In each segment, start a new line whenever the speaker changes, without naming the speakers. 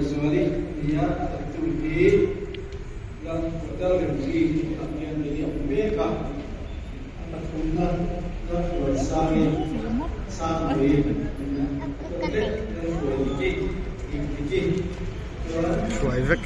zuali dia tertulis yang tertulis yang jadi mereka akan punya bersama sama
Kuaivek.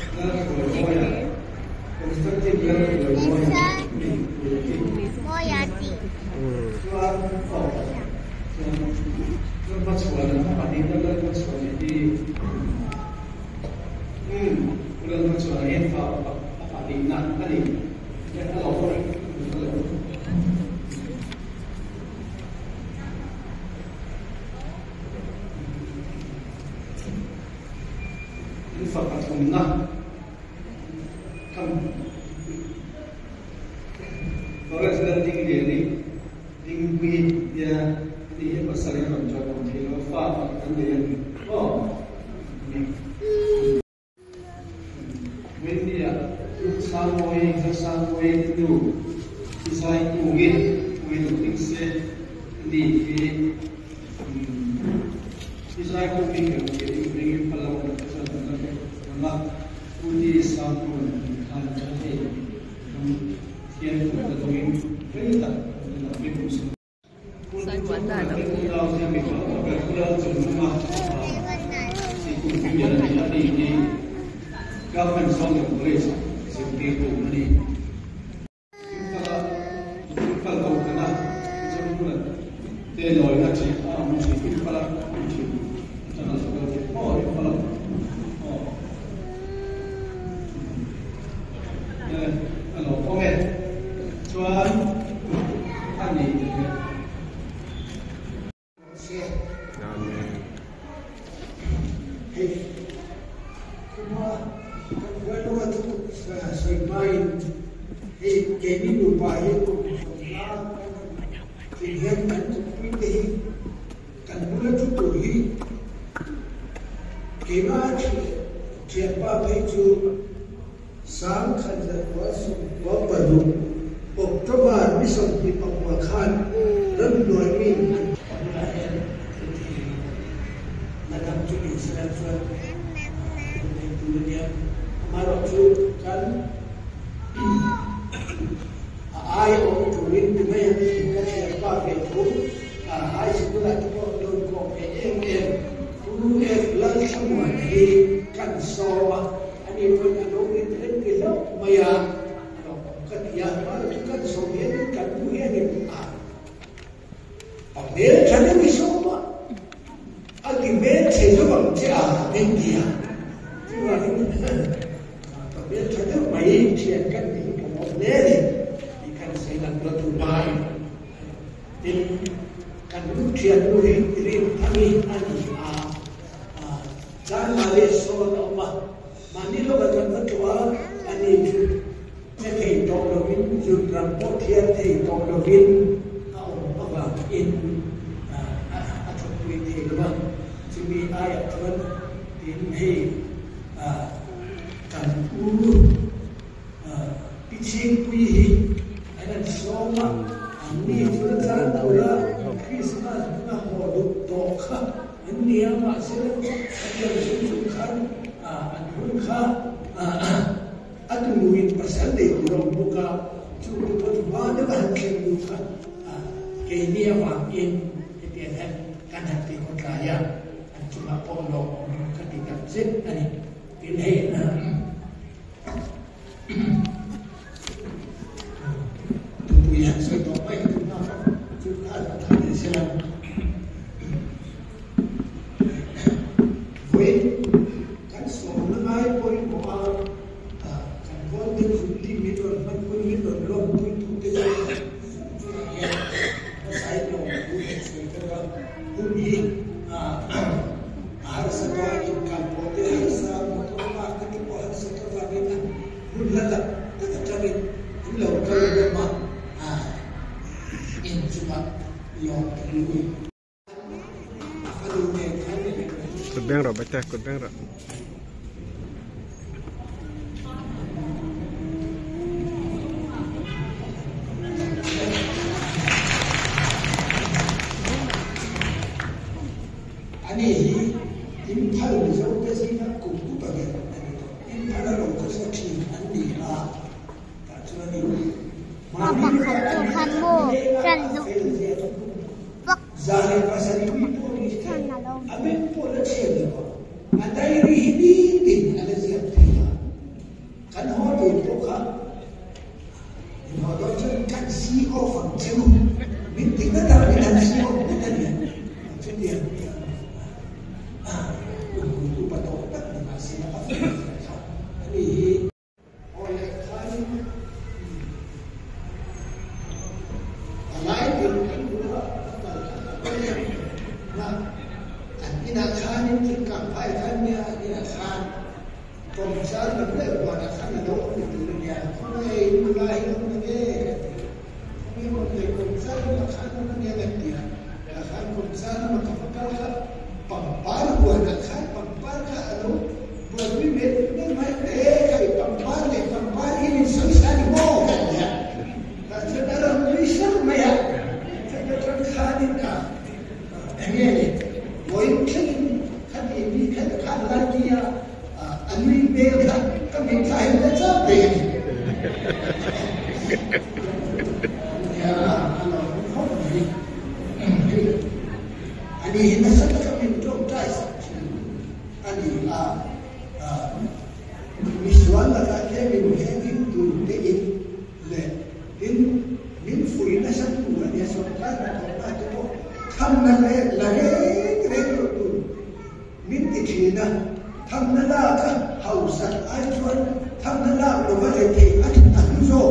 فقط قمنا كم فرز لديك ديني دينكي يا دي مسألة كم تيلو فاق عندي when dia samoi itu isai mungkin mungkin se di isai mungkin mungkin kalau Allah puji satu kan jadi tiada tertulis perintah tapi musuh. Saya buat dah. Kalau saya bilang kalau semua si kuncinya jadi ini government song boleh seperti itu ni. Kalau kena semua telur nanti mungkin kalau jangan seperti kalau kalau komen tuan ani
semua kedua tu saya main kini lupa itu sehingga kan seperti kan mula tu pergi kemana siapa itu sang khazan wasu wabadu Oktober misal di pembukaan dan doain dalam tujuh selesai dunia malam tu kan ayat orang turin di mana kita siapa itu ayat sebelah tu orang kau dulu lagi semua di kan sawah ini pun ada orang kita maya ketia baru kita Soviet kan dunia ni Amerika sana misalnya agak sesuatu macam India cuma Amerika sana main siakan di Amerika ikan saya nak Dubai ini kan siap dulu kami jangan Malaysia Allah Manilo kata tua ani ju jadi tolongin ju transport dia jadi tolongin apa in atau politik lepas jadi ayat tuan ini kan ulu pitching puih ada semua ini juga pula Christmas nak hodok doka ini yang masih ada susukan Anhulka atu muin pasal de kurang buka cukup bagaimana bahagian buka kini apa in dia kan hati kaya cuma pondok ketika zit ani pilih tu yang saya tahu itu apa juga ada silam
Kudang rak baca kudang rak.
Ani 인파를 저때지나 공부하게 인파를 그래서 긴 안리라 저는 Zahir pasal ini pun amin pun leceh ada ini ada siapa kan orang itu kan orang kan CEO fungsi minta dah minta CEO minta dia jadi dia itu patut tak masih apa ini oleh kali lain dia ini akan dicapai hanya ini akan komisar berbeda akan ada dunia mulai mulai komisar akan dia akan komisar mengatakan pampar buat akan pampar kalau buat bibit ini macam pampar ini susah dibawa ya saudara Malaysia maya saudara Kanada ini ويمكن هذه كان لدي أني بيرها كم يكاين لتابين يا الله حبي أني هنا سبق من توم تايس أني مشوار لك من هذه تدين لين من فوينا سبوا أن يسوقنا الله كم لغير من تجينا تم نلاك حوسا أجوال تم نلاك لغتي أنزو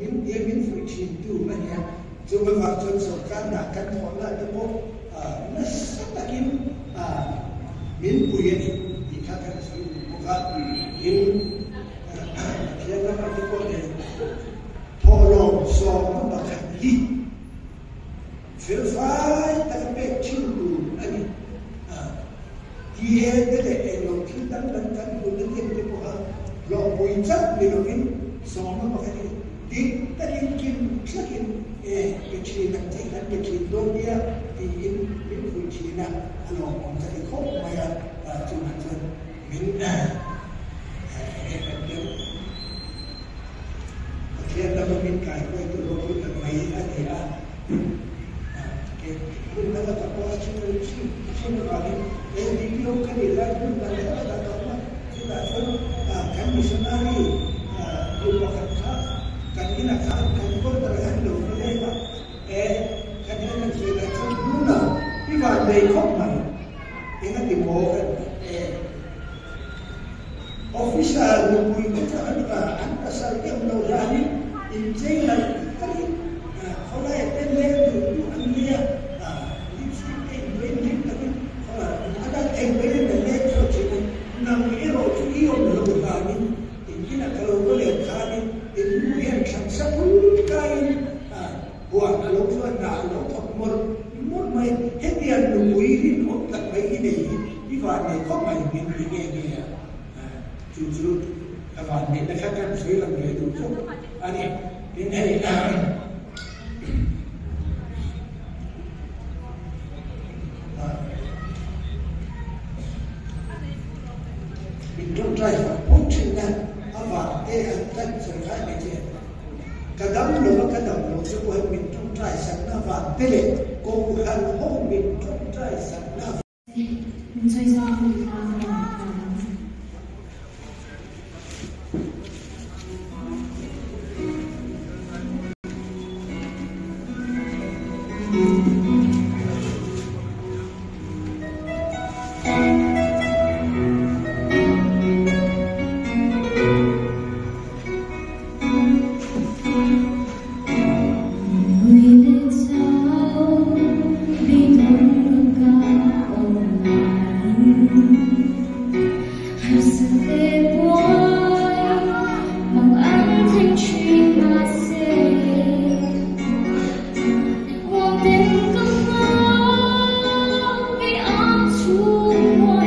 من يمين فيتشين دو من يا ثم فاتن سكان كان ولا دمو نسبتين من بويني يكاد سيد مقال إن كذا ما تقول تولو صوم بكري في الفاي تكبر تشيلو أني dia ada elok dan bukan dia bukan lo puncak bilokin semua pakai di tadi mungkin kecil nanti kan kecil dia di Cina kalau orang tadi kau maya cuma minta dia dapat minta itu lo pun maya ada kita dapat apa cuma kali video kan dilakukan pada tahun kita kan misionari bukan kan kita kan berjalan dengan kan kita sudah guna ibadah baiklah ingat di bawah official buku itu anda sahaja melalui injil kali kalau yang lain itu anda Embele de lecho chico namiro iyo mlugani ingina kalogole kani imuyen chansapul kain buat kalogwa na lo pokmor mor mai hedian luirin otak mai ini iwane ko mai bin ini ya jujur awan ni nakkan saya lagi itu ani ini Don't drive punching that about and that survive it. Kadam lo sebuah minum try sana van tele ko hal home minum try sana.
Hãy subscribe cho kênh Ghiền Mì Gõ để không bỏ lỡ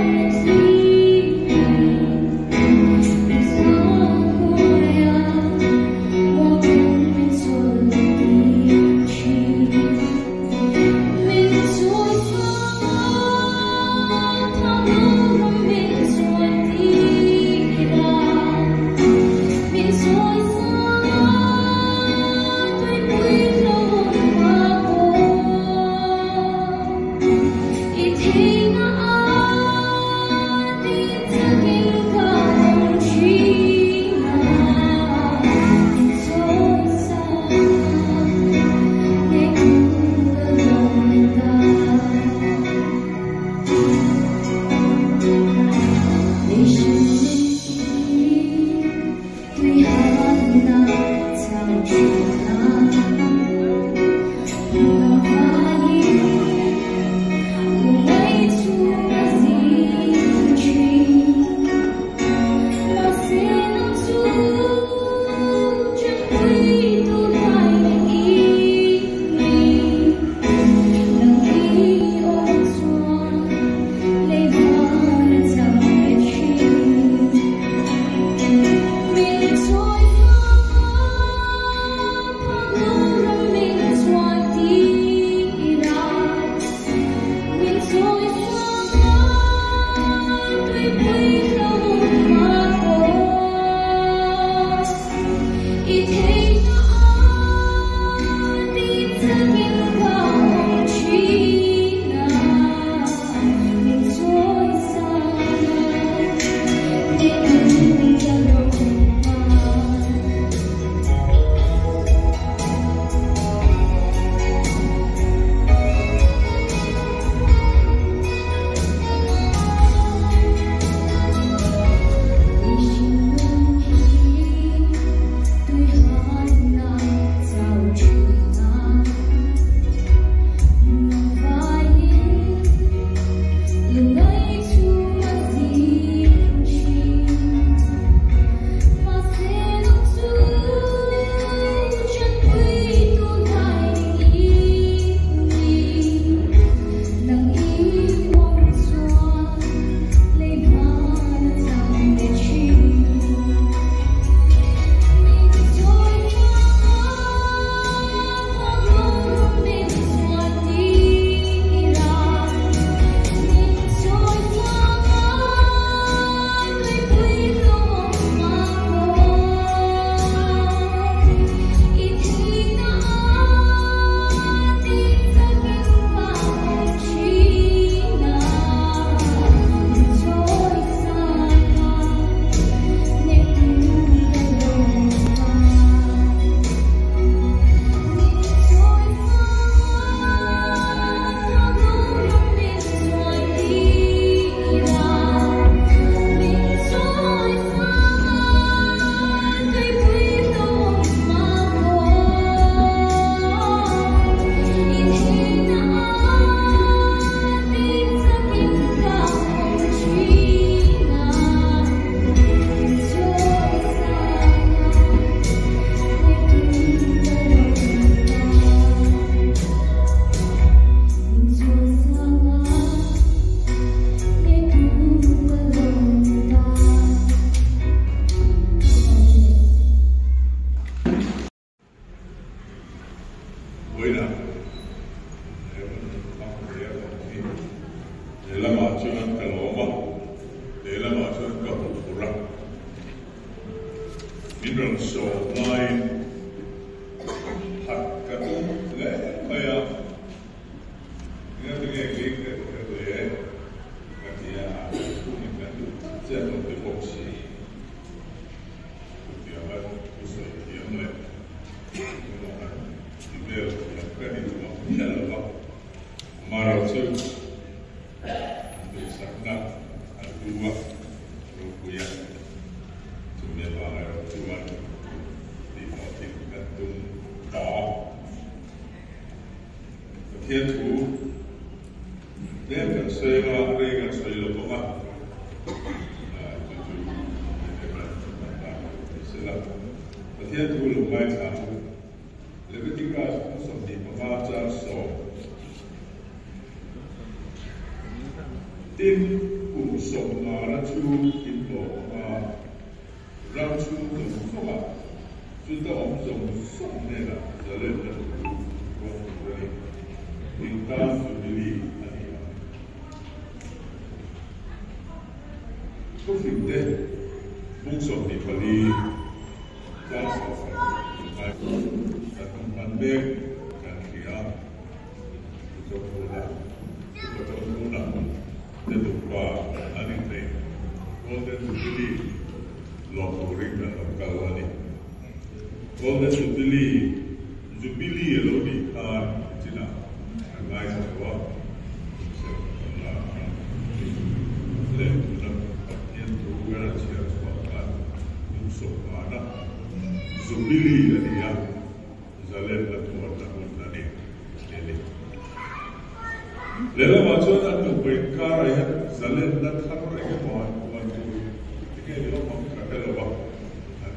lama chuan kaloma le lama chuan ka pura min rong so ngai hat ka tu le kaya nge nge ke le ka tia ni ka tu je to de boxi tia ba ku so tia le di ver ya ka ni tu ya la ba mara chu sakna al-dua rupiah cuma bahaya tuan di motif gantung tak thiên thủ đem gần xây ra đây gần xây là có mặt thiên thủ là mai tháng lấy cái tiếng ca cũng sầm đi mà ra sổ tin cùng sống mà ra chú kim bộ mà ra chú đồng sống à chúng ta ông sống sống này là giờ lên là con người tình cảm của đi anh có phim đấy muốn sống thì phải đi ra sao phải phải không ăn bê ăn kia cho cô là để được qua anh em này, golden jubilee, lotto ring dan kalau ni, golden jubilee lo ni kan cina, angai semua, le dalam artian program siapa semua unsur mana, jubilee jadi ya, jalan latuan tahun ini. Lela macam tu perkara yang jalan nak harus lagi buat tu, ini dia orang kata lepas,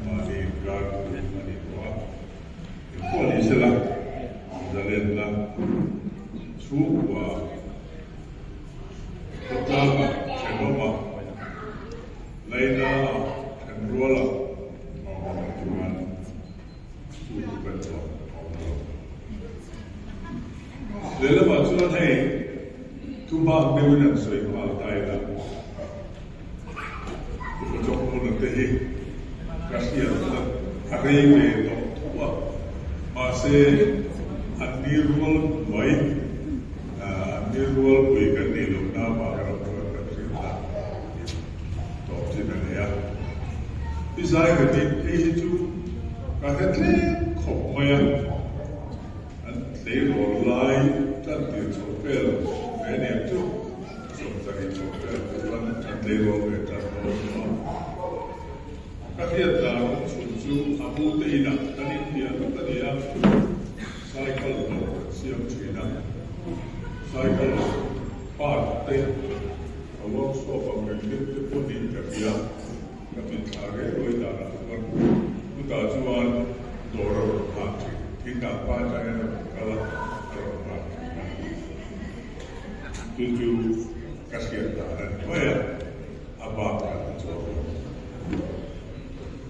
mari guard, mari buat, polis lah, jalan lah, cuba, pertama, cenderung, lainnya cenderung, cuman, cuba betul. Lela macam ni. Tumbang dewan soi mal Thailand. Betul pun teh kasihan hari ini tua masih anirul baik anirul bukan ni lukna bahagian kerja top sini ya. Isai ketik itu kata kok maya antara rolai dan dirjopel. Ini tu sebagai contoh tuan antara mereka semua. Kalian tahu susu abu tina tadi dia cycle siap China, cycle partai awak soal mereka pun di kerja kami target oleh darah tuan kita jual dorong hati tidak pada yang kalah tujuh kasihan dan bayar apa kan coba.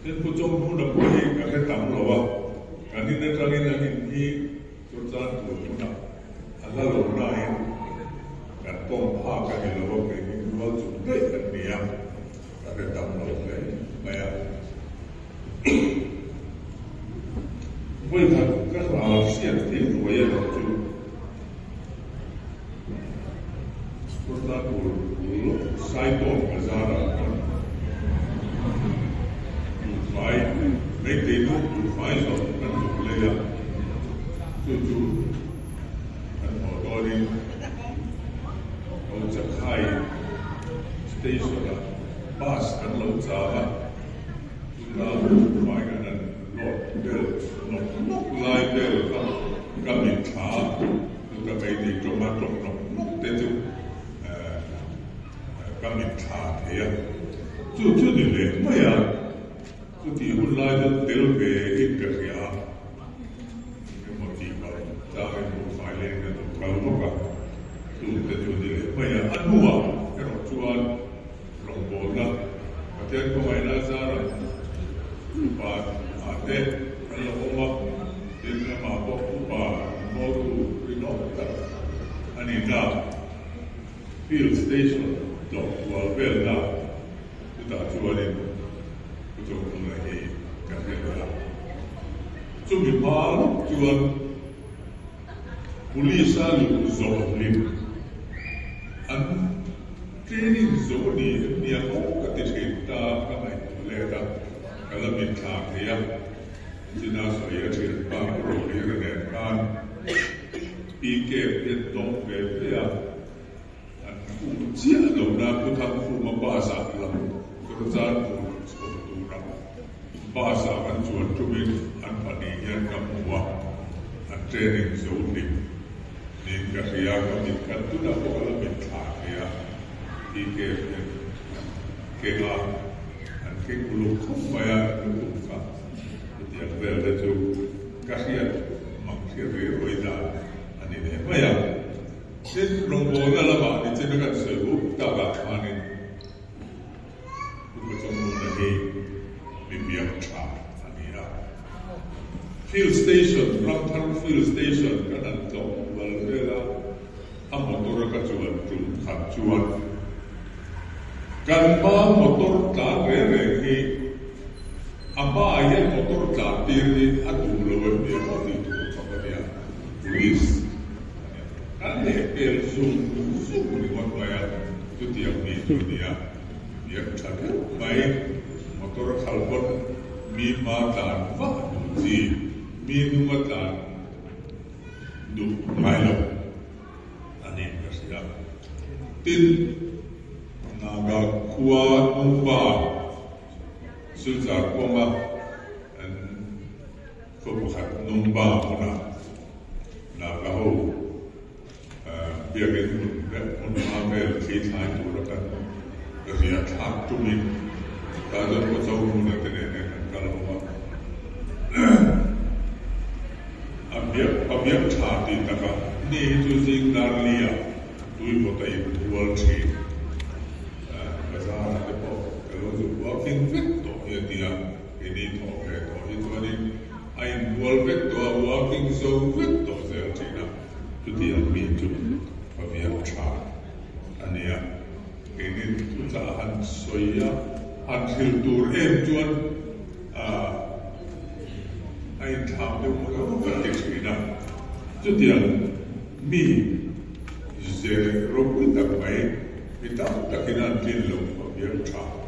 Dan pucuk pun dah boleh kata tamu lawa. Kali ni kali ni curang tu pun Allah lawa ni kan pompa kali lawa kali dua juga kan dia kata tamu lawa bayar. Boleh tak kerana siap itu bayar tu. Saipon Azara make the look to find out and to play up to and Odori Ojakai station bus and Lozava Magan and Lord Bell not like Bell coming car to the baby tomato no kami tak ya, tu ni le, maya, tu di hulai tu teruk ikut ya, mesti kalau jangan buat lain tu kalau muka, tu ni le, maya anua, kalau jual rombongan, macam kau main azar, buat ada kalau rumah dia mabuk buat motor, rinok, ani dah. field station 落我边那，就打出来的，不就来去干这个。就明白了，就说police lu zolim an training zoni ni ako katisita kamay leda kala mitla kaya jina saya cerita roli rekan pike petong bebya an ujian lo na kutang fuma bahasa lam kerjaan struktura bahasa kan cuan cumin an panihan kamua an training zoni ni kaya kami kantu na po kala mitla kaya pike kaya an kekulu kumaya lukumka yang berada tu kaya maksudnya roida ani ni maya ni rombo dalam ni cenderung sebu tak ani macam mana ni bibiak cah ani ya field station long-term field station kan ada walera motor kacuan tu kacuan kan motor tak ni apa ayat motor katir ni atu lawan dia mati tu apa dia polis kan dia zoom ni buat bayar tu tiap ni dia dia cakap baik motor kalbon mi matan wah ji mi numatan du mailo ani kerja tin naga kuat numba Sultan Koma dan Fokuhat Numba Muna Nagaho biarin Munamel kita itu lakukan kerja tak tumin kalau kau Muna kena kalau abiak cari taka ni itu sih Narnia tu kota itu World Trade besar apa kalau tu walking fit dia ini toh itu ada I'm involved to working so with those China to the meet of your child and ya ini usahaan soya until to enjoy I thought the world of China to the me the road that way without the kinantil of your child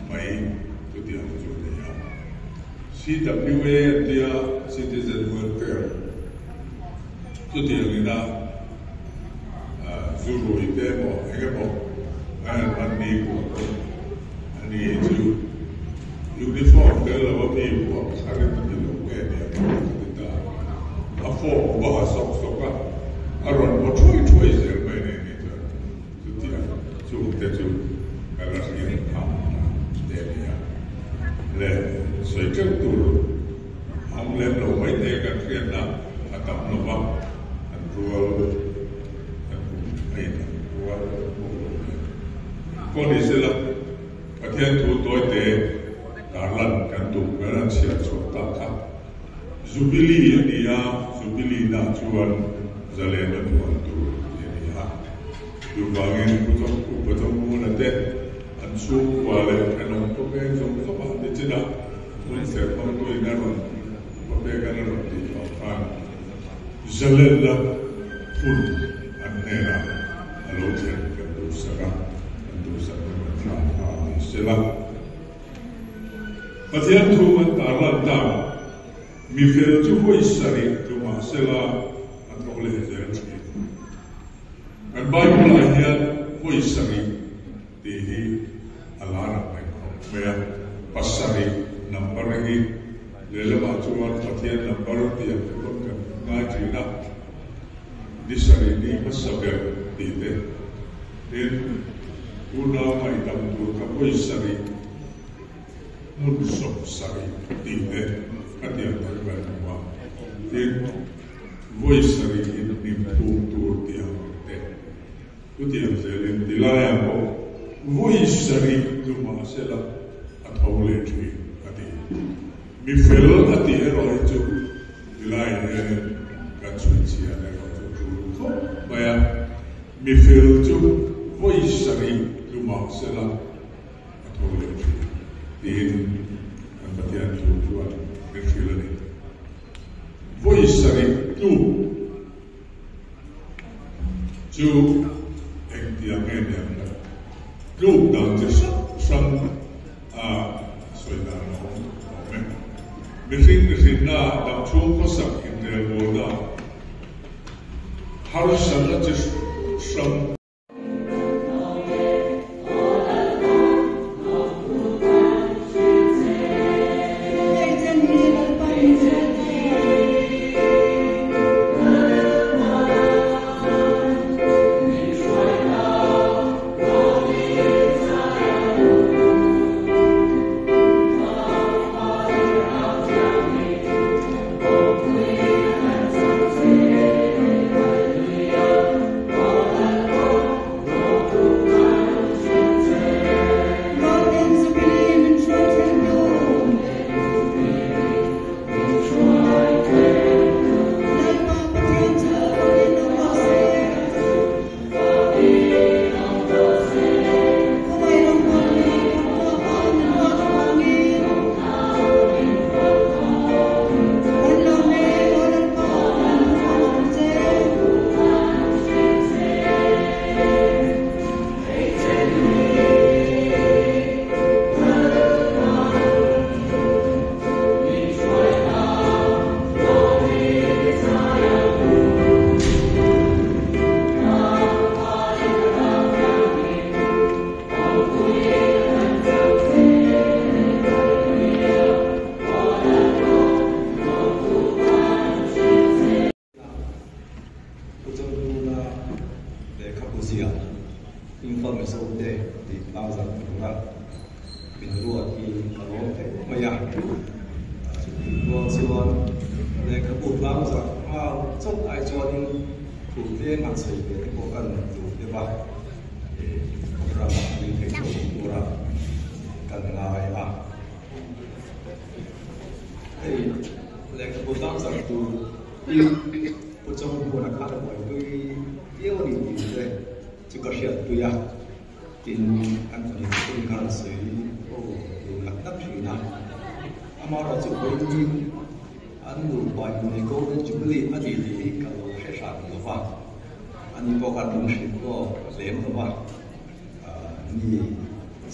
mai tu dia julia CWA dia citizen welfare tu dia nina zuru itemo egemo ani ko ani tu uniform dia lawa ni ko sare tu lo ke dia kita afo ba sok soka aron mo choi ser mai ni tu dia tu te tu kalau sini le soi chân tu ông lên đầu mấy thế các chuyện đó là tập nó vắng anh rùa hay rùa con đi xe là các thiên thủ tối tế đã lần cảnh tụng cái là xe số tạ khắp Jubilee đi à Jubilee đã chuan giờ lên là chuan tu đi à dù vàng cũng trong mua là tết anh xuống qua lại anh ông có cái giống các bạn đi trên đó muốn sẽ không tôi nghe rồi có cái rồi thì họ phàn giờ lên là phun anh này là alo chuyện cái đồ sạc mình làm sẽ là và thiên thu mình đã làm đam mi phê chú hội sari chú mà sẽ là anh có lẽ sẽ là anh Bible là hiện hội sari thì alara mai pasari number lagi lela bacuan latihan number dia pun ngaji nak disari ni masaber dite dan guna mai dampur kapoi sari munsok sari dite katian terbawa dan voice sari ini puntur dia tu dia selen dilayang voice sari tu masela atau letri ati mi fel ati ero itu dilai kan suci ada tu ko baya mi phil chu voi sari luma sela athole tin an batian chu chuan mi phil ani voi sari tu chu eng tiang nge niam la lu dang che sam a soi da no me mi ring na dam chu ko sak in de bo da har sam la che sam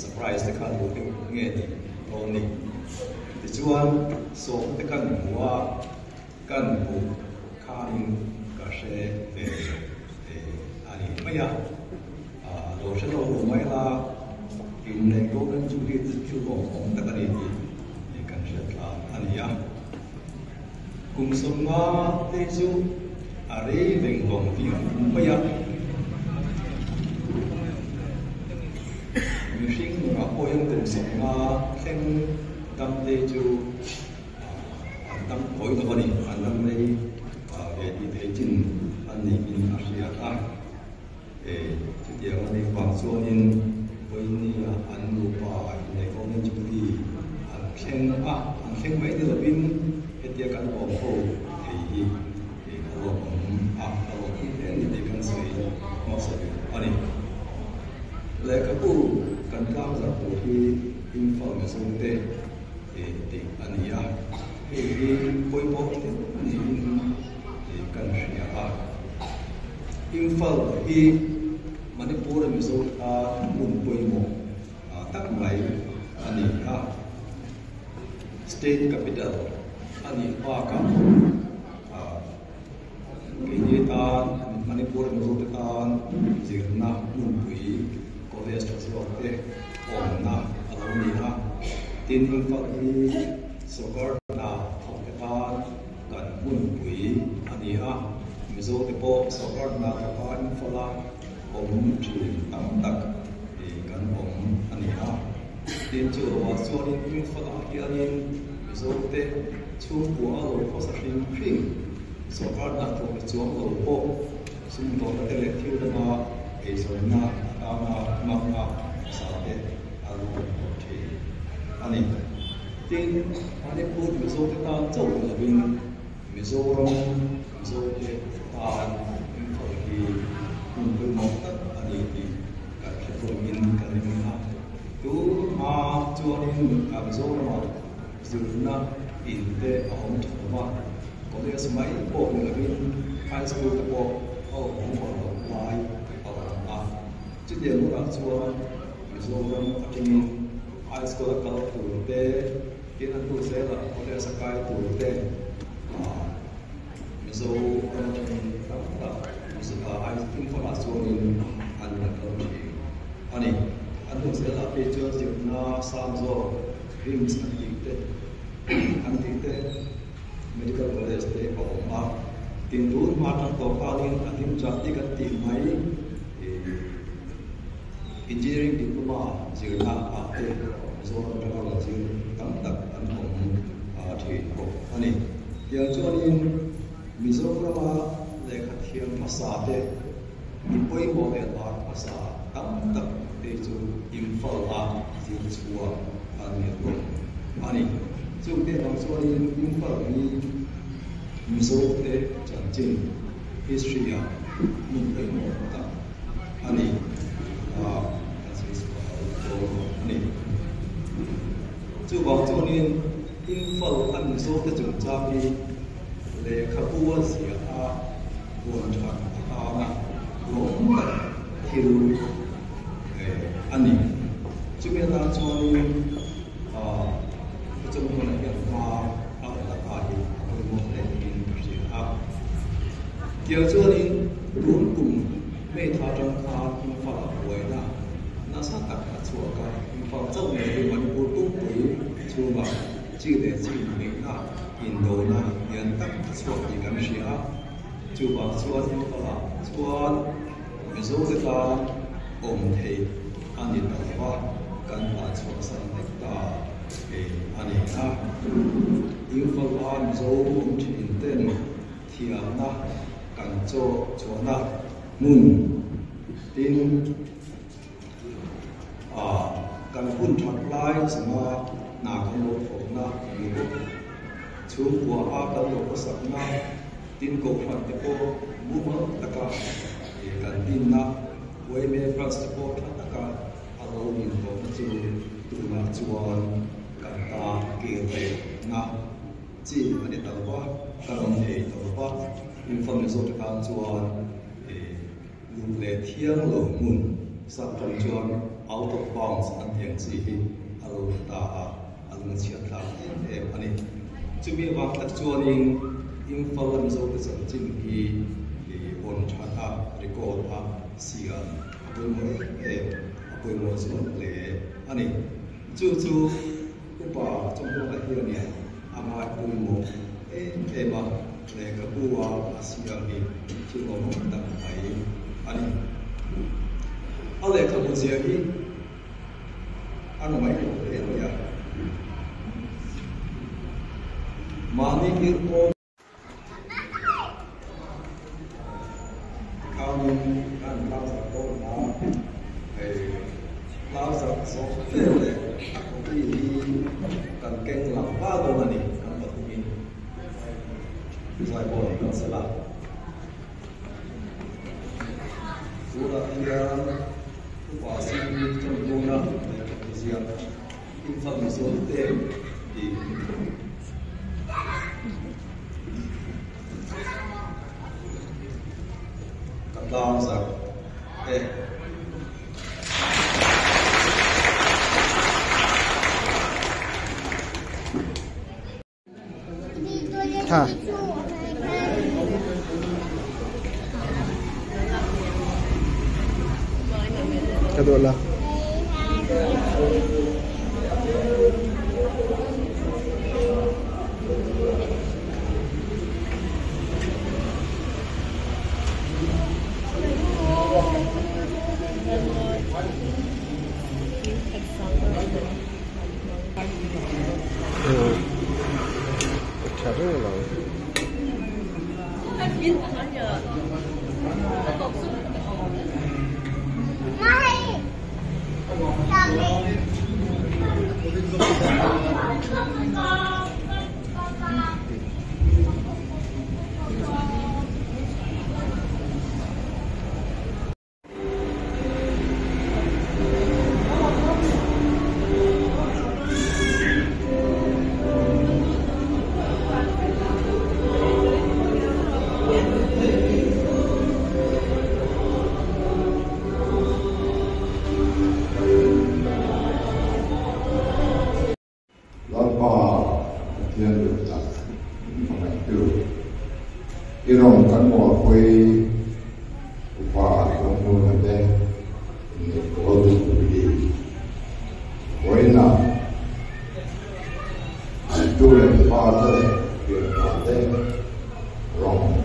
surprise the kan bu nge ni oni ti chuan so te kan huwa kan bu khain ka she ve ani maya lo she lo mai la in ne ko kan chu ri chu lo ong ta ni ni kan she la ani ya kum som ma te chu are veng long ti maya cô em từng sống khen tâm tê chu tâm khối của mình anh năm nay về đi thế trình anh đi in Asia ta để trước giờ anh đi quảng châu in với ni anh lu pa này có nên chụp đi anh khen mấy đứa bên cái tiệc ăn bò khô thì họ họ cũng để căn sấy ngõ sấy anh đi lấy cái bu kan kam za ko hi information te ti ania hi koi mo te ni kan ria a info hi manipur mi so a mun koi mo tak mai ani a state capital ani pa ka ke ta manipur mi so ta jirna mun pui West Australia, Omna, Alumina, tin info hi soccer na Hongkong, kan mun pui ania, mizo tepo soccer na kapa info la, chi tam tak, kan ania, tin chu wa info la hianin mizo te chu bua lo ko sa ring, soccer na to chuang lo po, sum to te le thiu na na mama sate alu te ani tin ani put mizo ta chau la bin mizoram mizo te ta in for ki kun mo mình ha tú mà cho nên cảm giác mà dừng na in te ở home mà có lẽ sẽ mấy bộ người là bên high school tập bộ ở home ở lại ở chút điểm là cho ví dụ như trên high school là kalau tu te cái năng tu sẽ là có lẽ sẽ cái tu te ví dụ là I think for us one and ani anu sẽ là picture chụp na sam zo films anh tikte medical college te ko ma tin dun ma tang to palin atim chati ka ti mai engineering diploma jirna a te zo ra ra jin tam tak an hom a thi ko ani yang chuanin Mizoram le khathiam masate ipoi mo le lar masa tam tak te chu Imphal a jin chua ani ko ani chu te nang chuanin Imphal ni Mizo te chanchin history a mun te mo ta ani ani chu ba chuanin Imphal an Mizo te chung cha ki le khapua sia a buồn thoát na lốm bật thiêu anh đi chúng ta cho trong con này hiện hoa ở là ai tôi muốn để nhìn gì à điều cho nên luôn cùng mấy thằng trong pha cũng phải quay na nó sát tạc là chùa cả pha trong này thì mình cũng cũng phải chùa mà chỉ để chỉ mình na Indo na hiện tại chùa thì cảm thấy chú bảo chúa thì có là chúa ví dụ như ta ôm thì anh đi đâu qua cần là chúa sang để ta để anh đi na yêu phật anh dấu ôm thì tên thì anh na cần cho chúa na mun tin cần phun thoát lại xem mà nào không một phật na như chú của cần một sắc na tin cầu phật thì cô mua tất cả thì cần tin na với mấy phật thì cô tất cả alo mình có chú từ na chuan cần ta kia về na chỉ anh ấy tàu qua cần thì tàu qua nhưng phần số tất cả chuan thì dùng để thiêng lẩu mùn sắp trong chuan out of bounds anh thiêng gì alo ta alo chia ta em anh ấy chú biết vào các chuan in Imphal am zo te chin hi on thata record a sia apoi mo zon le ani chu upa trong ko la hi ni ama apoi mo ma le ka buwa asia ni chu mo ta ai ani ale ka bu sia hi ana mai ko le ya mani ir ko ăn lao giặc tốt nó lao giặc số tiền đấy có gì cần kênh làm ba đồ này cần bật mình giải bồi nó sẽ làm dù là anh quả sinh trong đô na để gì ạ in phần số tiền thì lao giặc
thả cái đồ là
Mày
irong kan mo koi upa kan mo nade ni ko du di koi na tu le pa de ke pa de rong